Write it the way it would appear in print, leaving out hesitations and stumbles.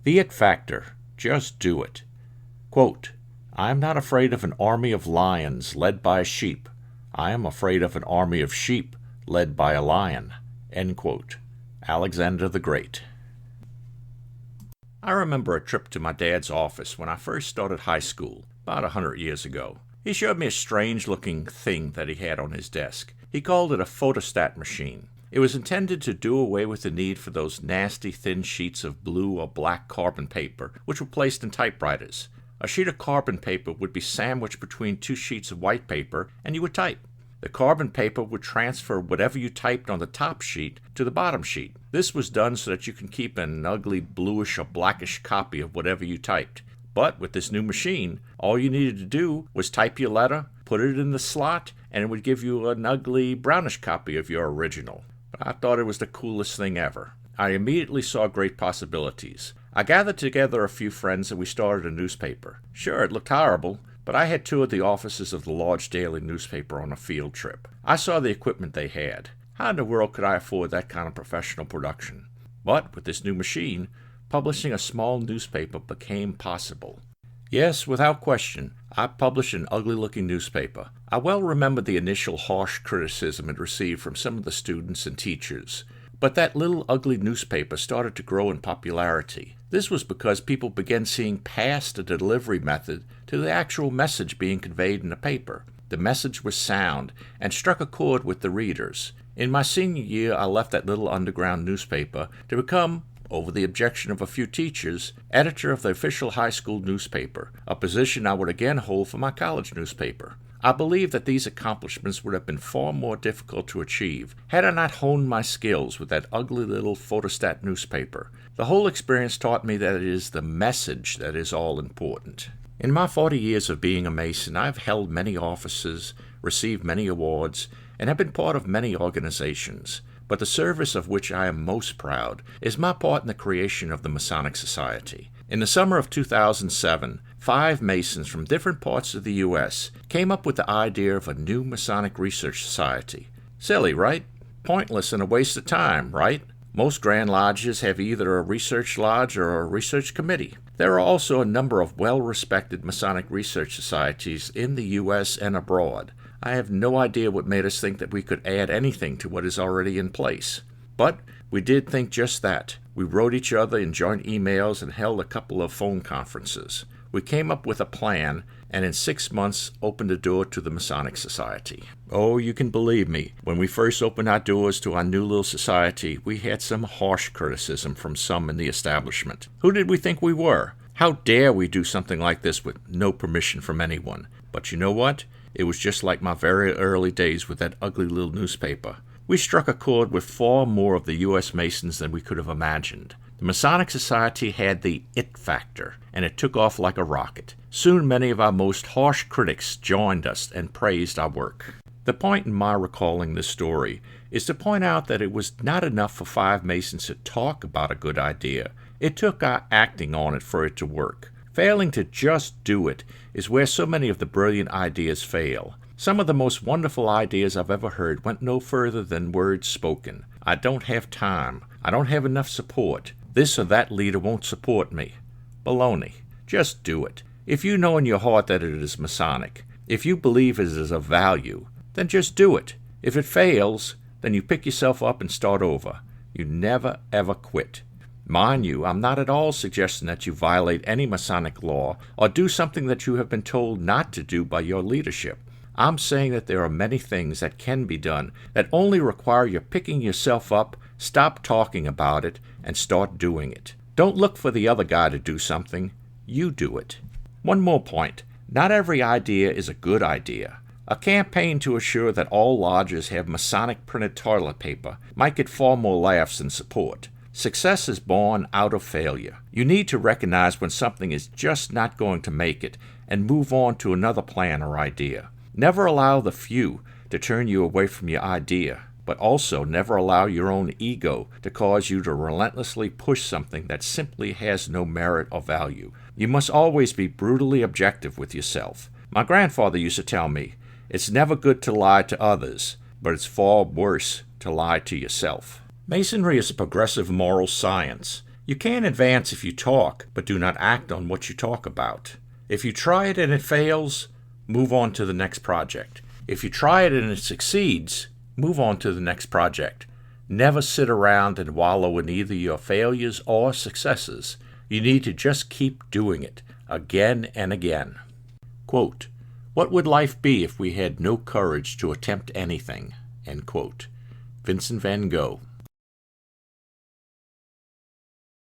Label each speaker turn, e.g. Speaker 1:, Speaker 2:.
Speaker 1: The It Factor. Just do it. Quote, I am not afraid of an army of lions led by a sheep. I am afraid of an army of sheep led by a lion. End quote. Alexander the Great. I remember a trip to my dad's office when I first started high school, about 100 years ago. He showed me a strange-looking thing that he had on his desk. He called it a photostat machine. It was intended to do away with the need for those nasty thin sheets of blue or black carbon paper which were placed in typewriters. A sheet of carbon paper would be sandwiched between two sheets of white paper, and you would type. The carbon paper would transfer whatever you typed on the top sheet to the bottom sheet. This was done so that you can keep an ugly bluish or blackish copy of whatever you typed. But with this new machine, all you needed to do was type your letter, put it in the slot, and it would give you an ugly brownish copy of your original. But I thought it was the coolest thing ever. I immediately saw great possibilities. I gathered together a few friends and we started a newspaper. Sure, it looked horrible, but I had toured the offices of the large daily newspaper on a field trip. I saw the equipment they had. How in the world could I afford that kind of professional production? But with this new machine, publishing a small newspaper became possible. Yes, without question, I published an ugly-looking newspaper. I well remember the initial harsh criticism it received from some of the students and teachers. But that little ugly newspaper started to grow in popularity. This was because people began seeing past the delivery method to the actual message being conveyed in the paper. The message was sound and struck a chord with the readers. In my senior year, I left that little underground newspaper to become, over the objection of a few teachers, editor of the official high school newspaper, a position I would again hold for my college newspaper. I believe that these accomplishments would have been far more difficult to achieve had I not honed my skills with that ugly little photostat newspaper. The whole experience taught me that it is the message that is all important. In my 40 years of being a Mason, I have held many offices, received many awards, and have been part of many organizations. But the service of which I am most proud is my part in the creation of the Masonic Society. In the summer of 2007, 5 Masons from different parts of the U.S. came up with the idea of a new Masonic Research Society. Silly, right? Pointless and a waste of time, right? Most Grand Lodges have either a research lodge or a research committee. There are also a number of well-respected Masonic research societies in the U.S. and abroad. I have no idea what made us think that we could add anything to what is already in place. But we did think just that. We wrote each other in joint emails and held a couple of phone conferences. We came up with a plan, and in 6 months opened the door to the Masonic Society. Oh, you can believe me, when we first opened our doors to our new little society, we had some harsh criticism from some in the establishment. Who did we think we were? How dare we do something like this with no permission from anyone? But you know what? It was just like my very early days with that ugly little newspaper. We struck a chord with far more of the U.S. Masons than we could have imagined. The Masonic Society had the It Factor, and it took off like a rocket. Soon many of our most harsh critics joined us and praised our work. The point in my recalling this story is to point out that it was not enough for 5 Masons to talk about a good idea. It took our acting on it for it to work. Failing to just do it is where so many of the brilliant ideas fail. Some of the most wonderful ideas I've ever heard went no further than words spoken. I don't have time. I don't have enough support. This or that leader won't support me. Baloney. Just do it. If you know in your heart that it is Masonic, if you believe it is of value, then just do it. If it fails, then you pick yourself up and start over. You never, ever quit. Mind you, I'm not at all suggesting that you violate any Masonic law or do something that you have been told not to do by your leadership. I'm saying that there are many things that can be done that only require your picking yourself up, stop talking about it, and start doing it. Don't look for the other guy to do something. You do it. One more point. Not every idea is a good idea. A campaign to assure that all lodges have Masonic printed toilet paper might get far more laughs than support. Success is born out of failure. You need to recognize when something is just not going to make it and move on to another plan or idea. Never allow the few to turn you away from your idea, but also never allow your own ego to cause you to relentlessly push something that simply has no merit or value. You must always be brutally objective with yourself. My grandfather used to tell me, it's never good to lie to others, but it's far worse to lie to yourself. Masonry is a progressive moral science. You can advance if you talk, but do not act on what you talk about. If you try it and it fails, move on to the next project. If you try it and it succeeds, move on to the next project. Never sit around and wallow in either your failures or successes. You need to just keep doing it, again and again. Quote, "What would life be if we had no courage to attempt anything?" End quote. Vincent van Gogh.